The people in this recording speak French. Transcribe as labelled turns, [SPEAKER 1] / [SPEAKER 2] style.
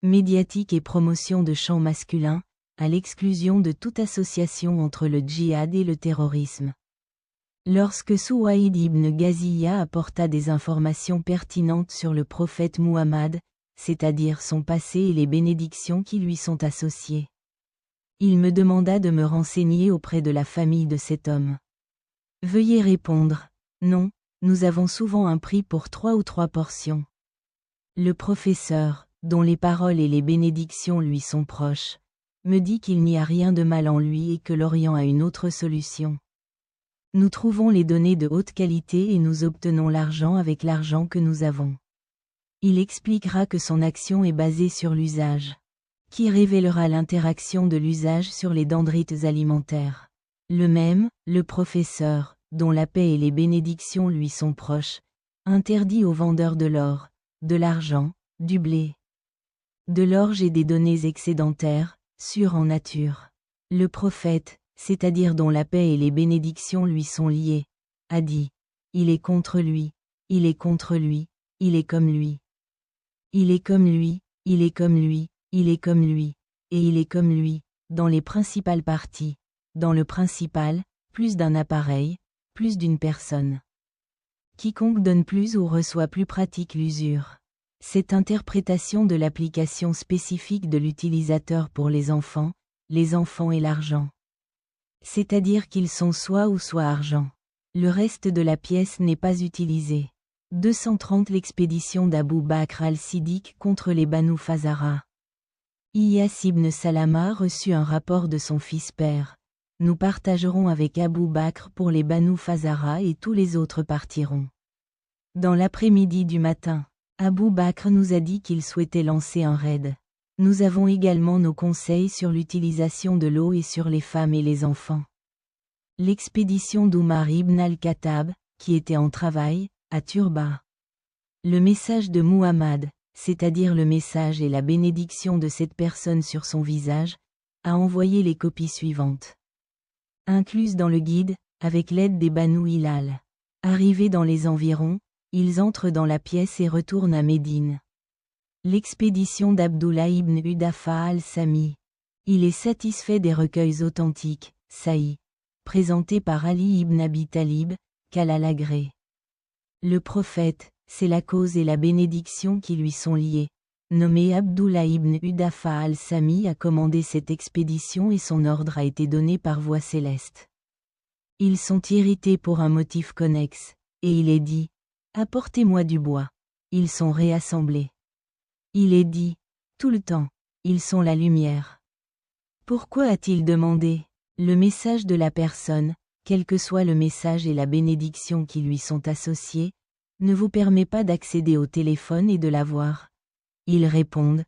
[SPEAKER 1] médiatique et promotion de chants masculins, à l'exclusion de toute association entre le djihad et le terrorisme. Lorsque Souwaïd ibn Ghaziya apporta des informations pertinentes sur le prophète Muhammad, c'est-à-dire son passé et les bénédictions qui lui sont associées, il me demanda de me renseigner auprès de la famille de cet homme. Veuillez répondre, non, nous avons souvent un prix pour 3 ou 3 portions. Le professeur, dont les paroles et les bénédictions lui sont proches, me dit qu'il n'y a rien de mal en lui et que l'Orient a une autre solution. Nous trouvons les données de haute qualité et nous obtenons l'argent avec l'argent que nous avons. Il expliquera que son action est basée sur l'usage, qui révélera l'interaction de l'usage sur les dendrites alimentaires. Le professeur, dont la paix et les bénédictions lui sont proches, interdit aux vendeurs de l'or, de l'argent, du blé, de l'orge et des données excédentaires, sûres en nature. Le prophète, c'est-à-dire dont la paix et les bénédictions lui sont liées, a dit, il est contre lui, il est contre lui, il est comme lui. Il est comme lui, il est comme lui, il est comme lui, et il est comme lui, dans les principales parties, dans le principal, plus d'un appareil, plus d'une personne. Quiconque donne plus ou reçoit plus pratique l'usure. Cette interprétation de l'application spécifique de l'utilisateur pour les enfants et l'argent. C'est-à-dire qu'ils sont soit ou soit argent. Le reste de la pièce n'est pas utilisé. 230 L'expédition d'Abou Bakr al-Siddiq contre les Banu Fazara. Iyas ibn Salama reçut un rapport de son fils père. Nous partagerons avec Abou Bakr pour les Banu Fazara et tous les autres partiront. Dans l'après-midi du matin, Abou Bakr nous a dit qu'il souhaitait lancer un raid. Nous avons également nos conseils sur l'utilisation de l'eau et sur les femmes et les enfants. L'expédition d'Oumar ibn al-Khattab, qui était en travail, à Turba. Le message de Muhammad, c'est-à-dire le message et la bénédiction de cette personne sur son visage, a envoyé les copies suivantes. Incluses dans le guide, avec l'aide des Banu Hilal. Arrivés dans les environs, ils entrent dans la pièce et retournent à Médine. L'expédition d'Abdullah ibn Udafa al-Sami. Il est satisfait des recueils authentiques, Sahi, présentés par Ali ibn Abi Talib, qu'Allah l'agrée. Le prophète, c'est la cause et la bénédiction qui lui sont liées. Nommé Abdullah ibn Udafa al-Sami a commandé cette expédition et son ordre a été donné par voie céleste. Ils sont irrités pour un motif connexe, et il est dit, apportez-moi du bois. Ils sont réassemblés. Il est dit, tout le temps, ils sont la lumière. Pourquoi a-t-il demandé? Le message de la personne, quel que soit le message et la bénédiction qui lui sont associés, ne vous permet pas d'accéder au téléphone et de l'avoir. Ils répondent,